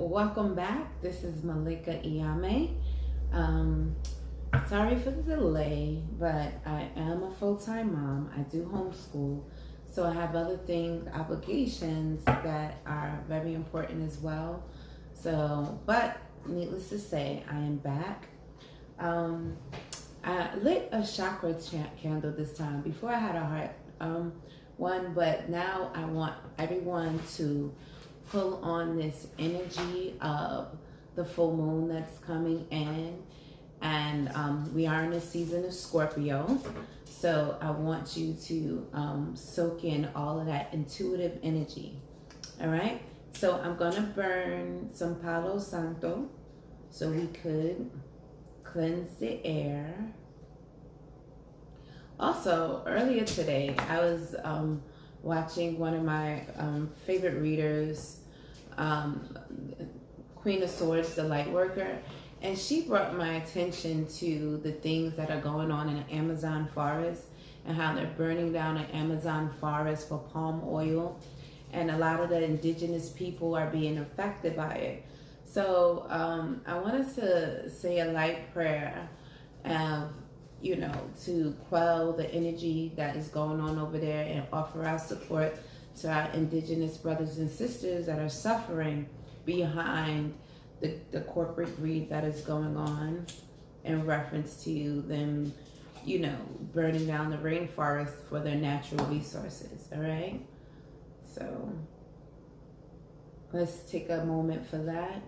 Welcome back. This is Malaikaheamae. Um, Sorry for the delay, but I am a full-time mom. I do homeschool, so I have other things, obligations that are very important as well. But needless to say, I am back. Um, I lit a chakra candle this time. Before I had a heart one, but now I want everyone to pull on this energy of the full moon that's coming in. And we are in a season of Scorpio. So I want you to soak in all of that intuitive energy. All right. So I'm going to burn some Palo Santo so we could cleanse the air. Also, earlier today, I was watching one of my favorite readers, Queen of Swords, the light worker, and she brought my attention to the things that are going on in the Amazon forest and how they're burning down the Amazon forest for palm oil, and a lot of the indigenous people are being affected by it. So I wanted to say a light prayer, to quell the energy that is going on over there and offer our support to our indigenous brothers and sisters that are suffering behind the corporate greed that is going on in reference to them, burning down the rainforest for their natural resources, all right? So let's take a moment for that.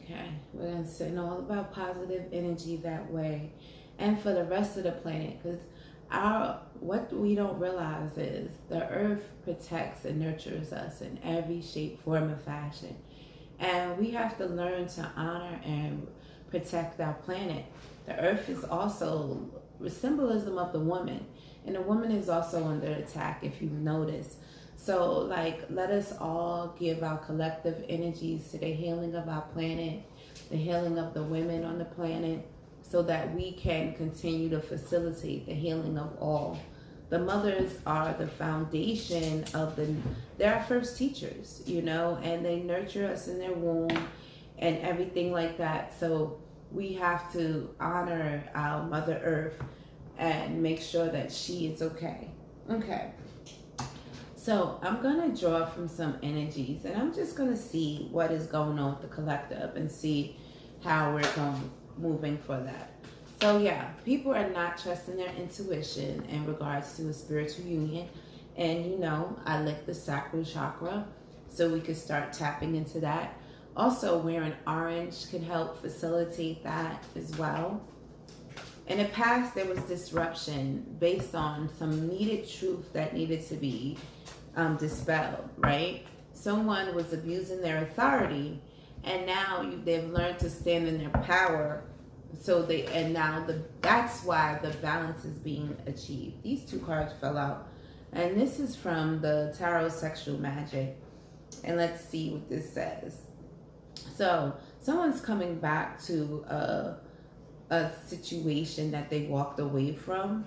Okay, we're going to send all about positive energy that way, and for the rest of the planet, because what we don't realize is the earth protects and nurtures us in every shape, form, and fashion, and we have to learn to honor and protect our planet. The earth is also the symbolism of the woman, and the woman is also under attack, if you've noticed. So, let us all give our collective energies to the healing of our planet, the healing of the women on the planet, so that we can continue to facilitate the healing of all. The mothers are the foundation of they're our first teachers, and they nurture us in their womb and everything like that. So we have to honor our Mother Earth and make sure that she is okay. Okay. So I'm going to draw from some energies, and I'm just going to see what is going on with the collective and see how we're moving for that. So yeah, people are not trusting their intuition in regards to a spiritual union. And I lit the sacral chakra so we could start tapping into that. Also, wearing orange can help facilitate that as well. In the past, there was disruption based on some needed truth that needed to be dispelled, right? Someone was abusing their authority, and now they've learned to stand in their power. That's why the balance is being achieved. These two cards fell out, and this is from the Tarot Sexual Magic. And let's see what this says. So someone's coming back to a situation that they walked away from.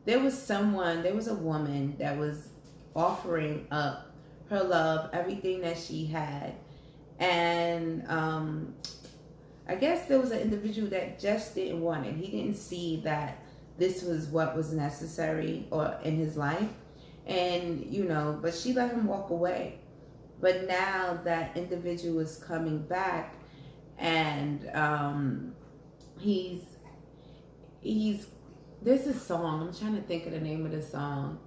There was a woman that was offering up her love, everything that she had. And I guess there was an individual that just didn't want it. He didn't see that this was what was necessary or in his life. And, but she let him walk away. But now that individual is coming back, and there's a song, I'm trying to think of the name of the song.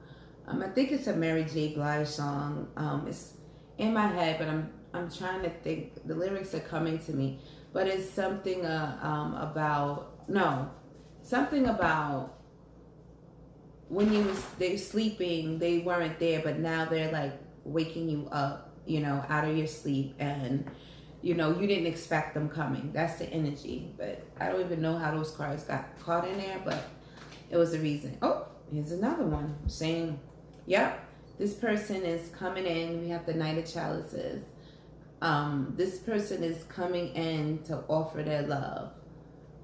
I think it's a Mary J. Blige song. It's in my head, but I'm trying to think. The lyrics are coming to me, but it's something something about when they sleeping, they weren't there, but now they're like waking you up, out of your sleep, and you didn't expect them coming. That's the energy, but I don't even know how those cards got caught in there, but it was a reason. Oh, here's another one saying, yep, This person is coming in. We have the Knight of Chalices. This person is coming in to offer their love.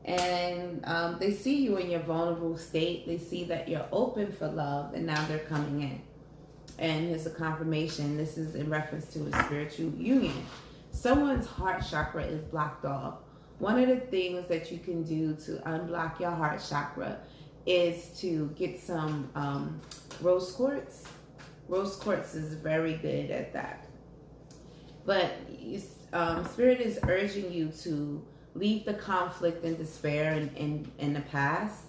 And they see you in your vulnerable state. They see that you're open for love, and now they're coming in. And here's a confirmation. This is in reference to a spiritual union. Someone's heart chakra is blocked off. One of the things that you can do to unblock your heart chakra is to get some rose quartz. Rose quartz is very good at that. But Spirit is urging you to leave the conflict and despair in the past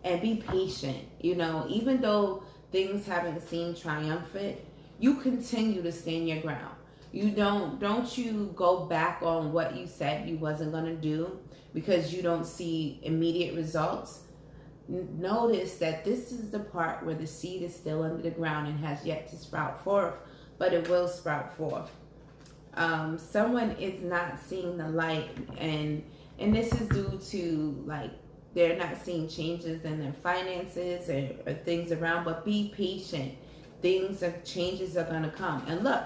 and be patient. You know, even though things haven't seemed triumphant, you continue to stand your ground. You don't you go back on what you said you wasn't going to do because you don't see immediate results. Notice that this is the part where the seed is still under the ground and has yet to sprout forth, but it will sprout forth. Someone is not seeing the light, and this is due to, like, they're not seeing changes in their finances or things around, but be patient. Changes are going to come. And look,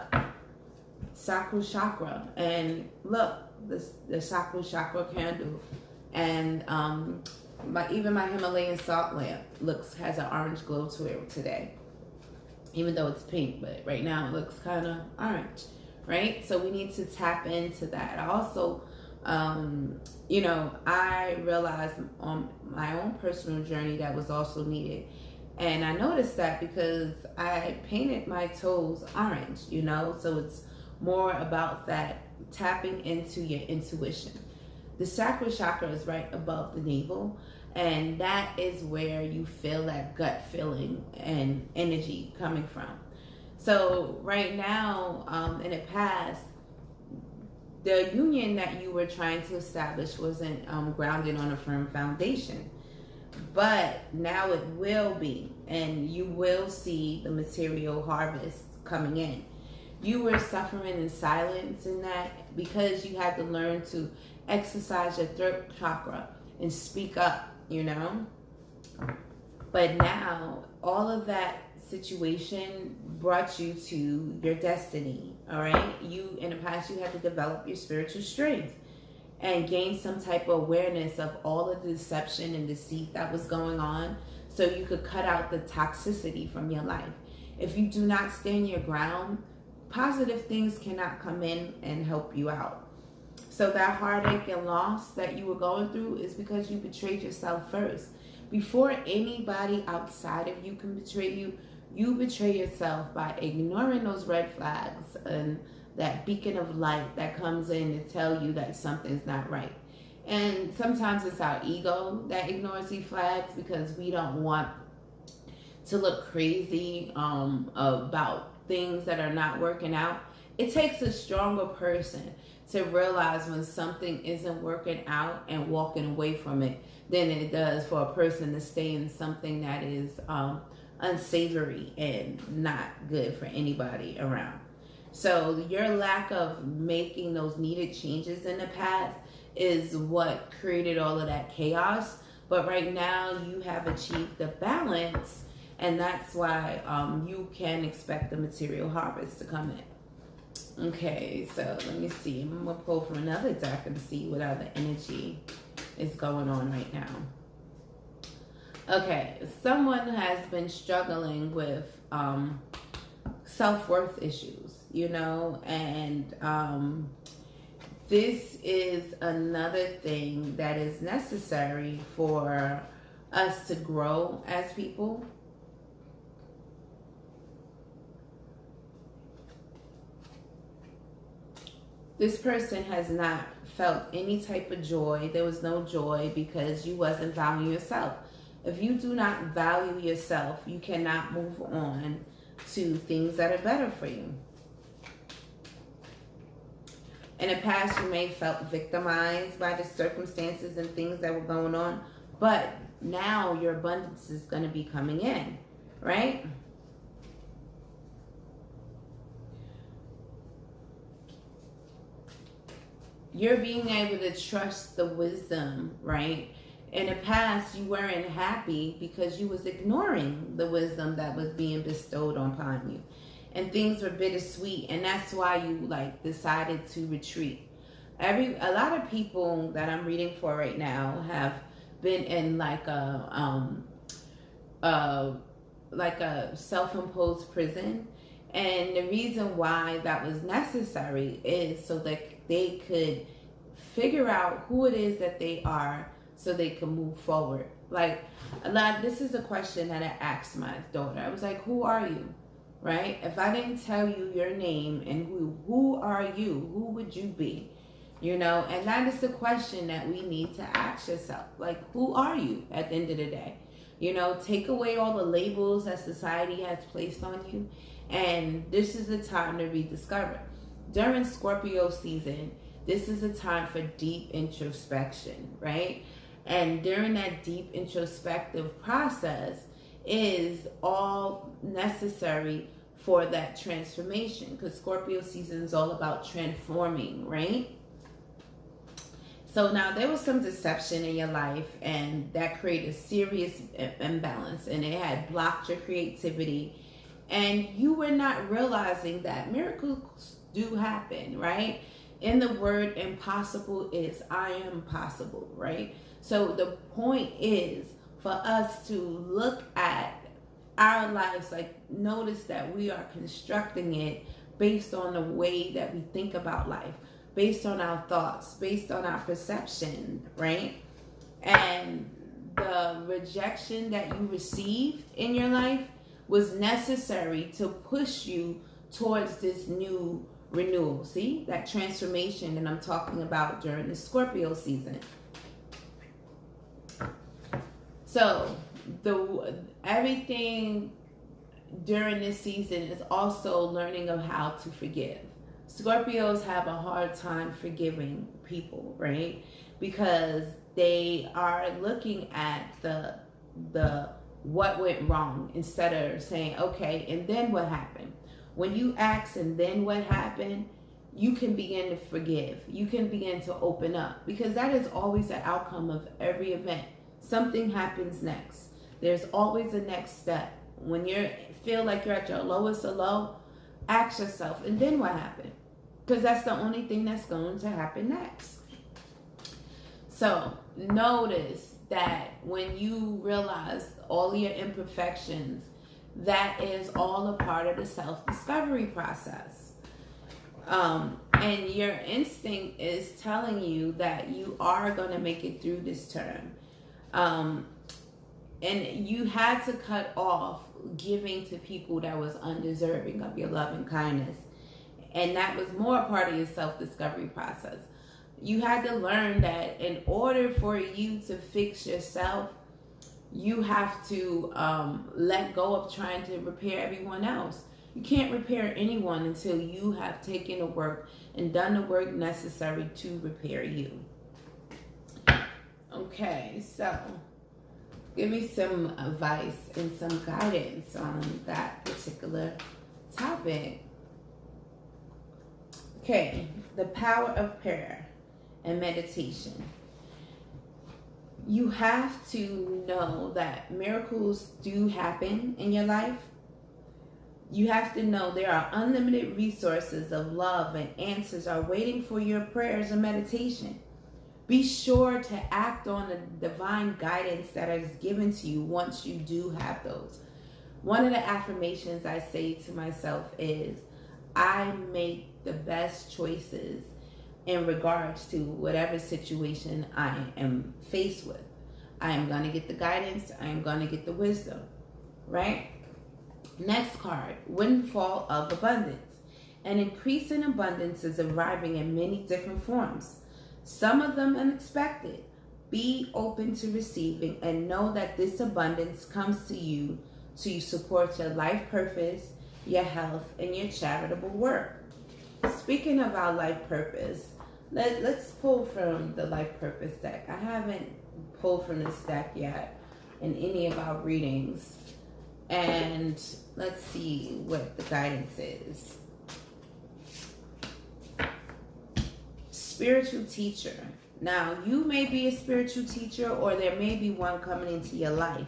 Sakura chakra, and look, the Sakura chakra candle, and even my Himalayan salt lamp has an orange glow to it today, even though it's pink, but right now it looks kind of orange, right? So we need to tap into that. I also, you know, I realized on my own personal journey that was also needed. And I noticed that because I painted my toes orange, you know, so it's more about that tapping into your intuition. The Sakura chakra is right above the navel, and that is where you feel that gut feeling and energy coming from. So right now, in the past, the union that you were trying to establish wasn't grounded on a firm foundation. But now it will be, and you will see the material harvest coming in. You were suffering in silence in that because you had to learn to exercise your throat chakra and speak up, you know. But now all of that situation brought you to your destiny, all right? You, in the past, you had to develop your spiritual strength and gain some type of awareness of all of the deception and deceit that was going on so you could cut out the toxicity from your life. If you do not stand your ground, positive things cannot come in and help you out. So that heartache and loss that you were going through is because you betrayed yourself first. Before anybody outside of you can betray you, you betray yourself by ignoring those red flags and that beacon of light that comes in to tell you that something's not right. And sometimes it's our ego that ignores these flags because we don't want to look crazy about things that are not working out. It takes a stronger person to realize when something isn't working out and walking away from it than it does for a person to stay in something that is unsavory and not good for anybody around. So your lack of making those needed changes in the past is what created all of that chaos. But right now you have achieved the balance, and that's why you can expect the material harvest to come in. Okay, so let me see. I'm going to pull from another deck and see what other energy is going on right now. Okay, someone has been struggling with self-worth issues, you know, and this is another thing that is necessary for us to grow as people. This person has not felt any type of joy. There was no joy because you wasn't valuing yourself. If you do not value yourself, you cannot move on to things that are better for you. In the past, you may have felt victimized by the circumstances and things that were going on, but now your abundance is going to be coming in, right? You're being able to trust the wisdom, right? In the past, you weren't happy because you was ignoring the wisdom that was being bestowed upon you. And things were bittersweet, and that's why you like decided to retreat. A lot of people that I'm reading for right now have been in like a self-imposed prison, and the reason why that was necessary is so that they could figure out who it is that they are, so they can move forward. Like this is a question that I asked my daughter. I was like, who are you? Right? If I didn't tell you your name and who are you? Who would you be? You know, and that is the question that we need to ask yourself. Like, who are you at the end of the day? You know, take away all the labels that society has placed on you. And this is the time to rediscover. During Scorpio season, this is a time for deep introspection, right? And during that deep introspective process is all necessary for that transformation, because Scorpio season is all about transforming, right? So now there was some deception in your life, and that created serious imbalance, and it had blocked your creativity, and you were not realizing that miracles do happen, right? In the word impossible is I am possible, right? So the point is for us to look at our lives, like notice that we are constructing it based on the way that we think about life, based on our thoughts, based on our perception, right? And the rejection that you received in your life was necessary to push you towards this new renewal. See, that transformation that I'm talking about during the Scorpio season. So everything during this season is also learning of how to forgive. Scorpios have a hard time forgiving people, right? Because they are looking at the what went wrong instead of saying, okay, and then what happened? When you ask and then what happened, you can begin to forgive. You can begin to open up, because that is always the outcome of every event. Something happens next. There's always a next step. When you feel like you're at your lowest of low, ask yourself, and then what happened? Because that's the only thing that's going to happen next. So notice that when you realize all your imperfections, that is all a part of the self-discovery process. And your instinct is telling you that you are going to make it through this term. And you had to cut off giving to people that was undeserving of your love and kindness. And that was more a part of your self-discovery process. You had to learn that in order for you to fix yourself, you have to let go of trying to repair everyone else. You can't repair anyone until you have taken the work and done the work necessary to repair you. Okay, so give me some advice and some guidance on that particular topic. Okay, the power of prayer and meditation. You have to know that miracles do happen in your life. You have to know there are unlimited resources of love, and answers are waiting for your prayers and meditation. Be sure to act on the divine guidance that is given to you once you do have those. One of the affirmations I say to myself is, I make the best choices in regards to whatever situation I am faced with. I am going to get the guidance. I am going to get the wisdom, right? Next card, windfall of abundance. An increase in abundance is arriving in many different forms, some of them unexpected. Be open to receiving and know that this abundance comes to you to support your life purpose, your health, and your charitable work. Speaking of our life purpose, let's pull from the life purpose deck. I haven't pulled from this deck yet in any of our readings. And let's see what the guidance is. Spiritual teacher. Now, you may be a spiritual teacher, or there may be one coming into your life,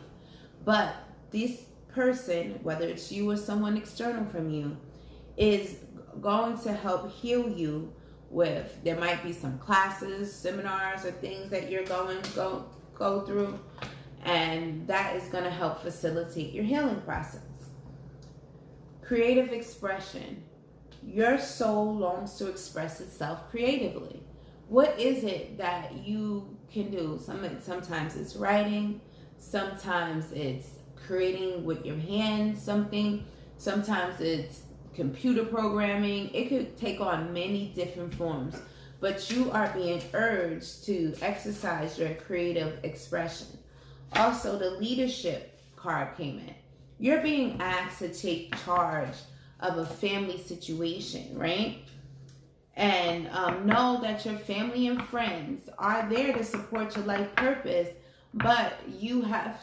but this person, whether it's you or someone external from you, is going to help heal you with, there might be some classes, seminars, or things that you're going to go through, and that is going to help facilitate your healing process. Creative expression. Your soul longs to express itself creatively. What is it that you can do? Sometimes it's writing, sometimes it's creating with your hands something, sometimes it's computer programming. It could take on many different forms, but you are being urged to exercise your creative expression. Also, the leadership card came in. You're being asked to take charge of a family situation, right? And know that your family and friends are there to support your life purpose, but you have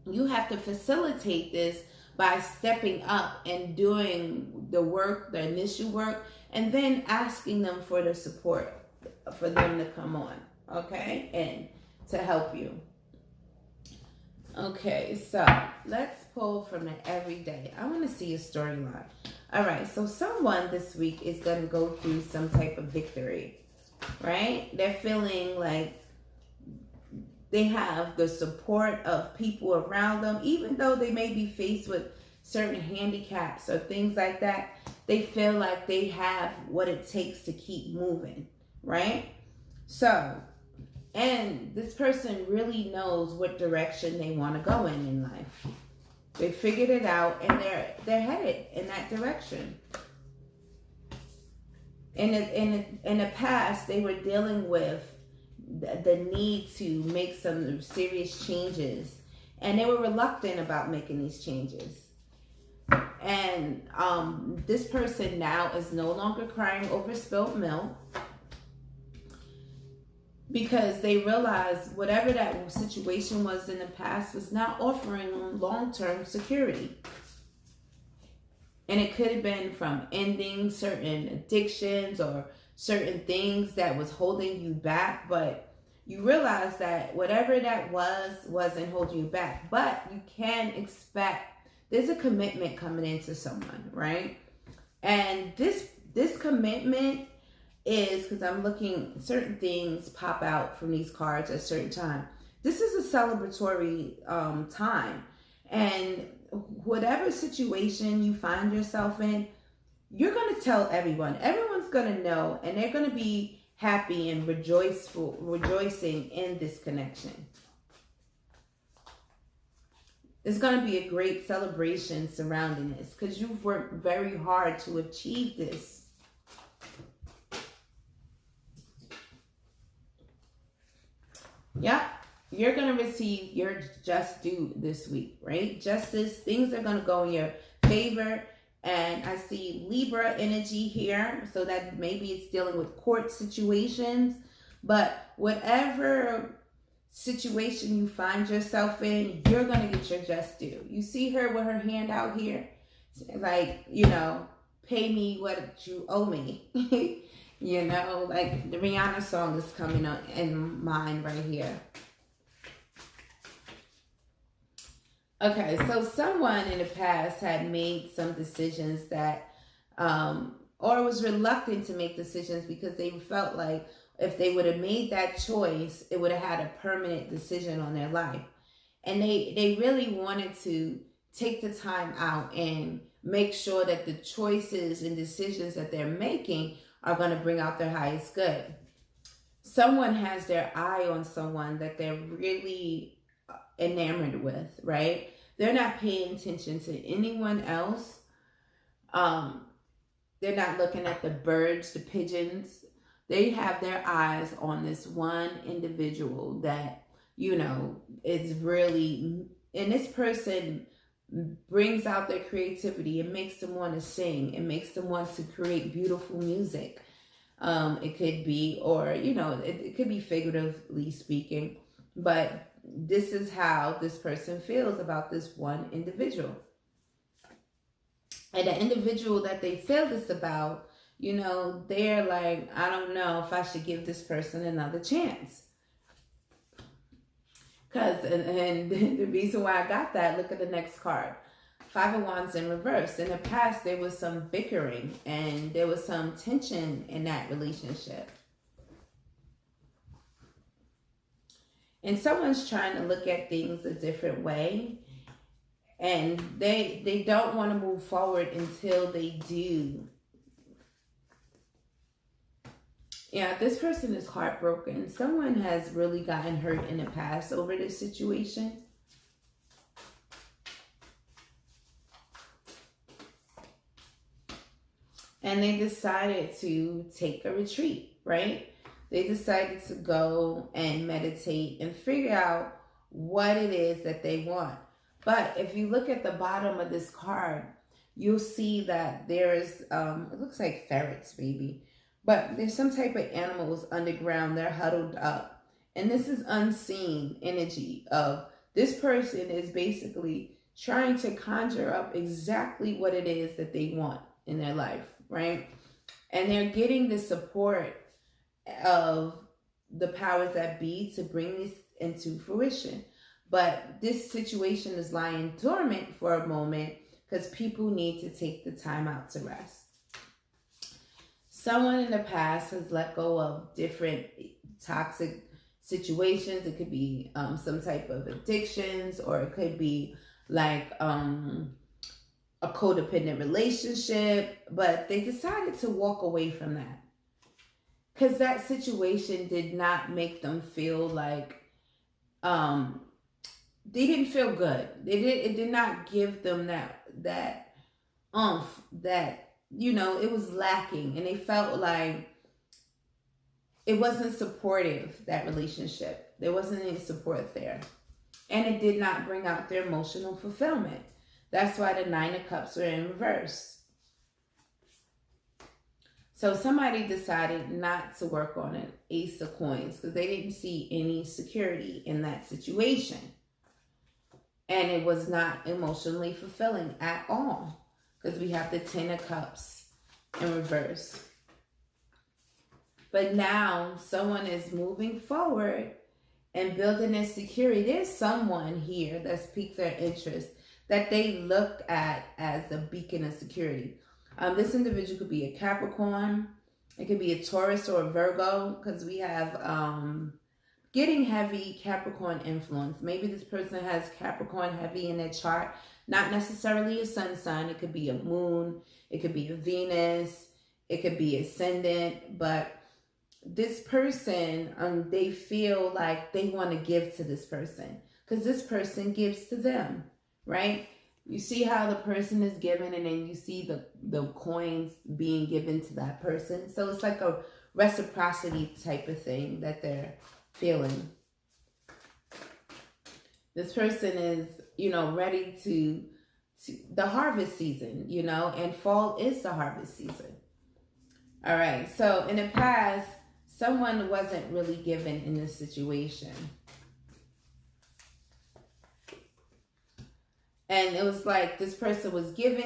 to facilitate this by stepping up and doing the work, the initial work, and then asking them for the support for them to come on, okay, and to help you. Okay, so let's pull from the everyday. I want to see a storyline. All right, so someone this week is going to go through some type of victory, right? They're feeling like they have the support of people around them, even though they may be faced with certain handicaps or things like that. They feel like they have what it takes to keep moving, right? So, and this person really knows what direction they want to go in life. They figured it out, and they're headed in that direction. In the past, they were dealing with the need to make some serious changes, and they were reluctant about making these changes. And this person now is no longer crying over spilled milk, because they realized whatever that situation was in the past was not offering them long-term security. And it could have been from ending certain addictions or certain things that was holding you back, but you realize that whatever that wasn't holding you back. But you can expect, there's a commitment coming into someone, right? And this commitment is, because I'm looking, certain things pop out from these cards at a certain time. This is a celebratory time. And whatever situation you find yourself in, you're going to tell everyone. Everyone's going to know, and they're going to be happy and rejoicing in this connection. It's going to be a great celebration surrounding this, because you've worked very hard to achieve this. Yep, you're going to receive your just due this week, right? Justice, things are going to go in your favor. And I see Libra energy here, so that maybe it's dealing with court situations. But whatever situation you find yourself in, you're going to get your just due. You see her with her hand out here, like, pay me what you owe me. Like the Rihanna song is coming up in mind right here. Okay, so someone in the past had made some decisions that, or was reluctant to make decisions because they felt like if they would have made that choice, it would have had a permanent decision on their life. And they really wanted to take the time out and make sure that the choices and decisions that they're making are going to bring out their highest good. Someone has their eye on someone that they're really enamored with, right? They're not paying attention to anyone else. They're not looking at the birds, the pigeons. They have their eyes on this one individual that, is really, and this person brings out their creativity. It makes them want to sing. It makes them want to create beautiful music. It could be, or, it could be figuratively speaking, but this is how this person feels about this one individual. And the individual that they feel this about you know, they're like, I don't know if I should give this person another chance. And the reason why I got that, look at the next card. Five of Wands in reverse. In the past, there was some bickering and there was some tension in that relationship. And someone's trying to look at things a different way. And they don't want to move forward until they do. Yeah, this person is heartbroken. Someone has really gotten hurt in the past over this situation. And they decided to take a retreat, right? They decided to go and meditate and figure out what it is that they want. But if you look at the bottom of this card, you'll see that there's, it looks like ferrets, maybe. But there's some type of animals underground. They're huddled up. And this is unseen energy of this person is basically trying to conjure up exactly what it is that they want in their life, right? And they're getting the support of the powers that be to bring this into fruition. But this situation is lying dormant for a moment because people need to take the time out to rest. Someone in the past has let go of different toxic situations. It could be some type of addictions, or it could be like a codependent relationship, but they decided to walk away from that because that situation did not make them feel like they didn't feel good. It did not give them that oomph that, you know, it was lacking, and they felt like it wasn't supportive, that relationship. There wasn't any support there. And it did not bring out their emotional fulfillment. That's why the Nine of Cups were in reverse. So somebody decided not to work on an Ace of Coins because they didn't see any security in that situation. And it was not emotionally fulfilling at all. Because we have the Ten of Cups in reverse. But now someone is moving forward and building their security. There's someone here that's piqued their interest that they look at as the beacon of security. This individual could be a Capricorn. It could be a Taurus or a Virgo, because we have getting heavy Capricorn influence. Maybe this person has Capricorn heavy in their chart. Not necessarily a sun sign. It could be a moon. It could be a Venus. It could be ascendant. But this person, they feel like they want to give to this person because this person gives to them, right? You see how the person is given, and then you see the coins being given to that person. So it's like a reciprocity type of thing that they're feeling. This person is, you know, ready to the harvest season, you know, and fall is the harvest season. All right. So in the past, someone wasn't really given in this situation. And it was like this person was giving,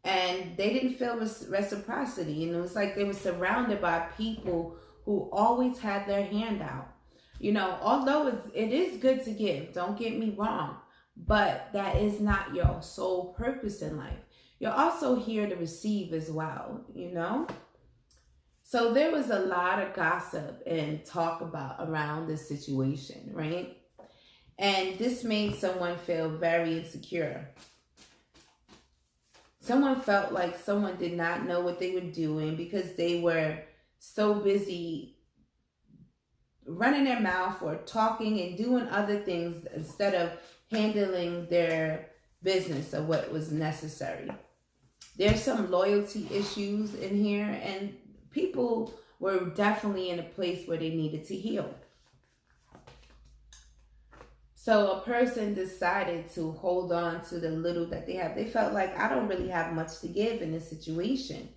and they didn't feel reciprocity. And it was like they were surrounded by people who always had their hand out. You know, although it is good to give, don't get me wrong, but that is not your sole purpose in life. You're also here to receive as well, you know? So there was a lot of gossip and talk around this situation, right? And this made someone feel very insecure. Someone felt like someone did not know what they were doing because they were so busy running their mouth or talking and doing other things instead of handling their business of what was necessary. There's some loyalty issues in here, and people were definitely in a place where they needed to heal. So a person decided to hold on to the little that they have. They felt like, I don't really have much to give in this situation.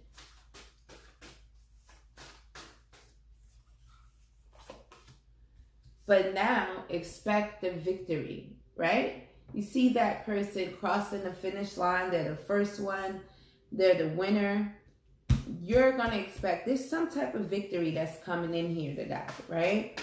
But now expect the victory, right? You see that person crossing the finish line. They're the first one. They're the winner. you're going to expect there's some type of victory that's coming in here today, right?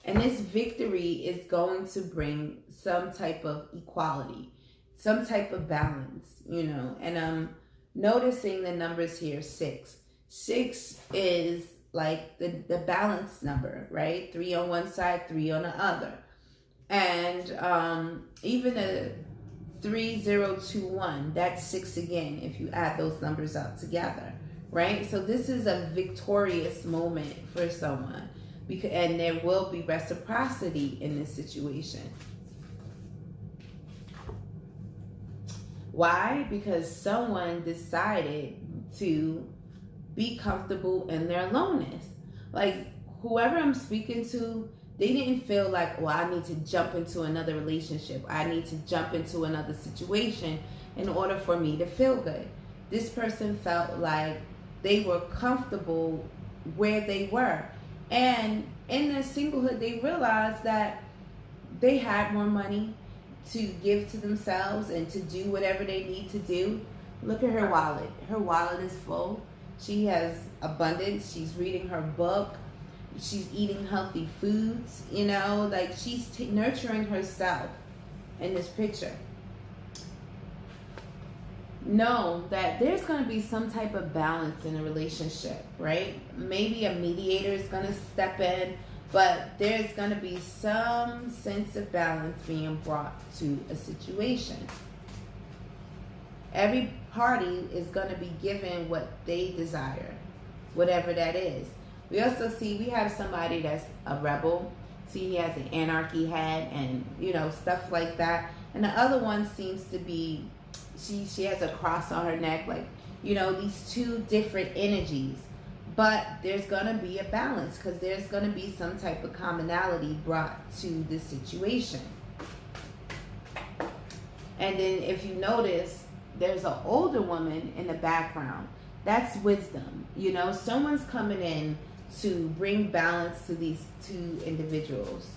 And this victory is going to bring some type of equality, some type of balance, you know. And I'm noticing the numbers here, 6. 6 is like the balance number, right? 3 on one side, 3 on the other. And even a 3021, that's 6 again if you add those numbers up together, right? So this is a victorious moment for someone, because, and there will be reciprocity in this situation. Why? Because someone decided to be comfortable in their aloneness. Like, whoever I'm speaking to, they didn't feel like, well, I need to jump into another relationship. I need to jump into another situation in order for me to feel good. This person felt like they were comfortable where they were. And in their singlehood, they realized that they had more money to give to themselves and to do whatever they need to do. Look at her wallet. Her wallet is full. She has abundance. She's reading her book. She's eating healthy foods, you know, like she's nurturing herself in this picture. Know that there's going to be some type of balance in a relationship, right? Maybe a mediator is going to step in, but there's going to be some sense of balance being brought to a situation. Every party is going to be given what they desire, whatever that is. We also see we have somebody that's a rebel. See, he has an anarchy hat and, you know, stuff like that. And the other one seems to be, she has a cross on her neck, like, you know, these two different energies. But there's going to be a balance because there's going to be some type of commonality brought to this situation. And then if you notice, there's an older woman in the background. That's wisdom. You know, someone's coming in to bring balance to these two individuals.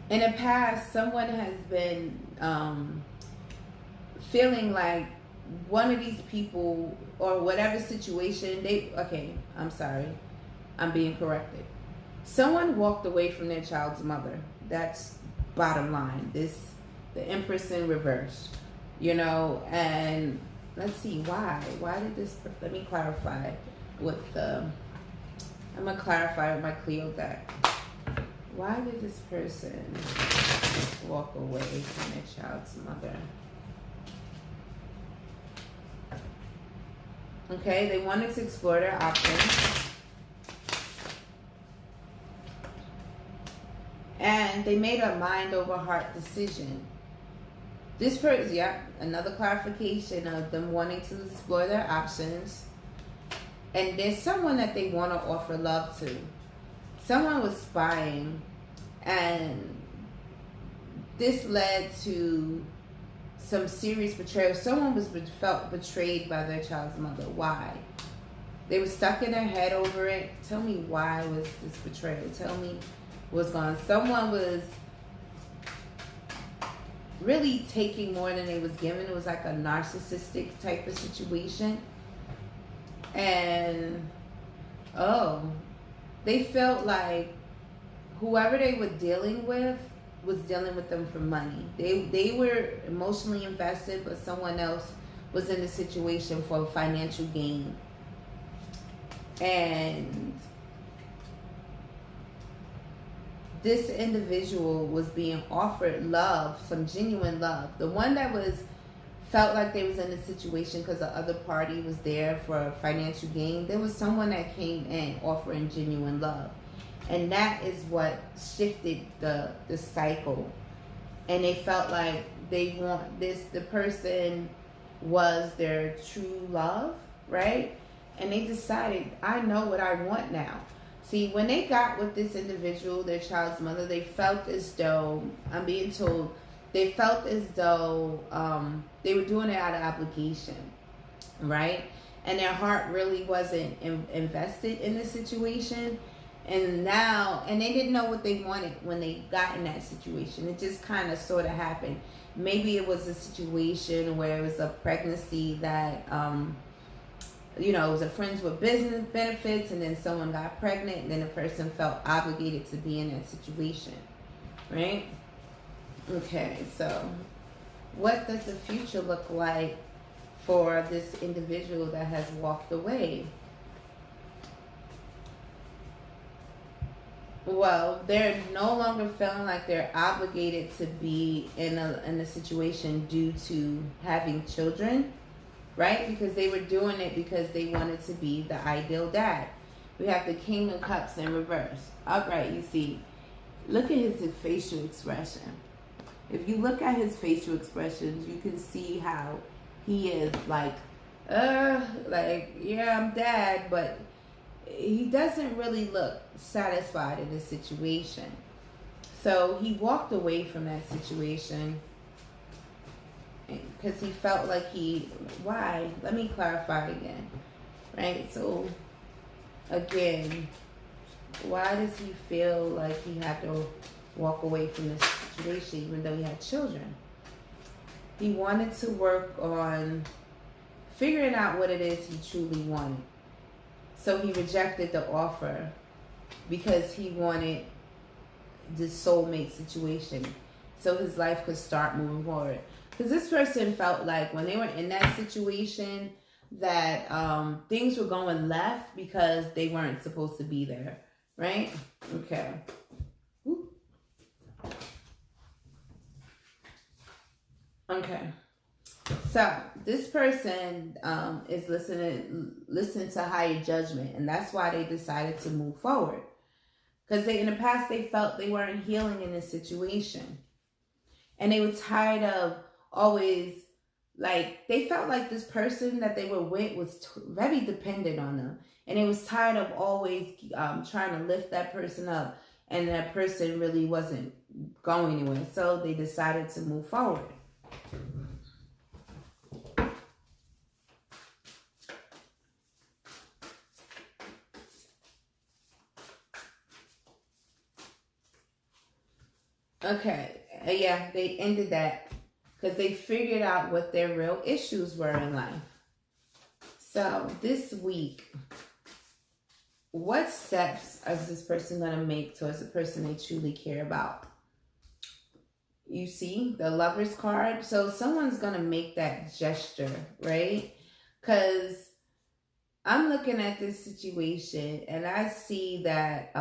In the past, someone has been feeling like one of these people or whatever situation I'm sorry, I'm being corrected. Someone walked away from their child's mother. That's bottom line. The Empress in reverse, you know. And let's see why did this, let me clarify with I'm gonna clarify with my Cleo deck. Why did this person walk away from their child's mother? Okay, they wanted to explore their options. And they made a mind over heart decision. This person, another clarification of them wanting to explore their options. And there's someone that they want to offer love to. Someone was spying, and this led to some serious betrayal. Someone felt betrayed by their child's mother. Why? They were stuck in their head over it. Tell me, why was this betrayal? Tell me what's going on. Someone was really taking more than they was given. It was like a narcissistic type of situation. And they felt like whoever they were dealing with was dealing with them for money. They were emotionally invested, but someone else was in the situation for financial gain. And this individual was being offered love, some genuine love. The one that felt like they was in a situation because the other party was there for financial gain. There was someone that came in offering genuine love. And that is what shifted the cycle. And they felt like they want this, the person was their true love, right? And they decided, I know what I want now. See, when they got with this individual, their child's mother, they felt as though, I'm being told, they felt as though they were doing it out of obligation, right? And their heart really wasn't invested in the situation. And now, and they didn't know what they wanted when they got in that situation. It just kind of sort of happened. Maybe it was a situation where it was a pregnancy that, it was a friends with business benefits, and then someone got pregnant, and then the person felt obligated to be in that situation, right? Okay, so what does the future look like for this individual that has walked away? Well, they're no longer feeling like they're obligated to be in a situation due to having children, right? Because they were doing it because they wanted to be the ideal dad. We have the King of Cups in reverse. Upright, you see. Look at his facial expression. If you look at his facial expressions, you can see how he is like, yeah, I'm dad, but he doesn't really look satisfied in the situation. So he walked away from that situation because he felt like why? Let me clarify again, right? So again, why does he feel like he had to walk away from this situation even though he had children? He wanted to work on figuring out what it is he truly wanted. So he rejected the offer because he wanted this soulmate situation so his life could start moving forward. Because this person felt like when they were in that situation that things were going left because they weren't supposed to be there, right? Okay. Okay. So this person is listening to higher judgment, and that's why they decided to move forward. Because in the past they felt they weren't healing in this situation, and they were tired of always they felt like this person that they were with was very dependent on them, and they was tired of always trying to lift that person up, and that person really wasn't going anywhere. So they decided to move forward. Okay, yeah, they ended that because they figured out what their real issues were in life. So this week, what steps is this person going to make towards the person they truly care about? You see the Lover's card. So someone's going to make that gesture, right? Because I'm looking at this situation and I see that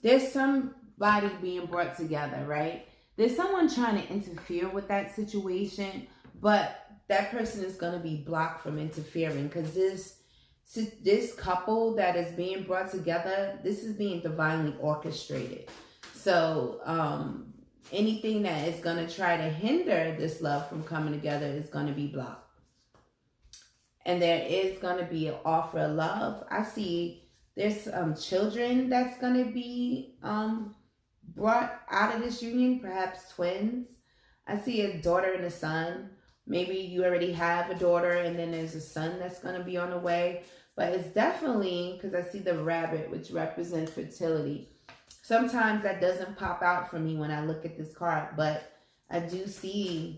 there's somebody being brought together, right? There's someone trying to interfere with that situation, but that person is going to be blocked from interfering because this couple that is being brought together, this is being divinely orchestrated. So anything that is going to try to hinder this love from coming together is going to be blocked. And there is going to be an offer of love. I see there's children that's going to be brought out of this union, perhaps twins. I see a daughter and a son. Maybe you already have a daughter and then there's a son that's going to be on the way. But it's definitely, because I see the rabbit, which represents fertility. Sometimes that doesn't pop out for me when I look at this card, but I do see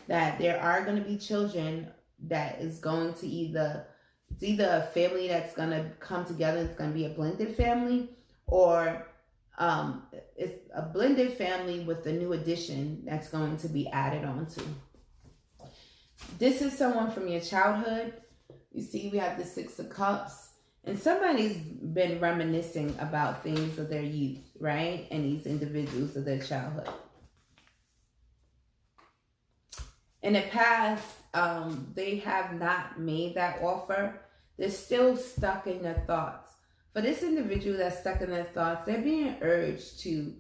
that there are going to be children that is going to either a family that's going to come together, it's going to be a blended family, or it's a blended family with a new addition that's going to be added on to. This is someone from your childhood. You see, we have the Six of Cups. And somebody's been reminiscing about things of their youth, right? And these individuals of their childhood. In the past, they have not made that offer. They're still stuck in their thoughts. For this individual that's stuck in their thoughts, they're being urged to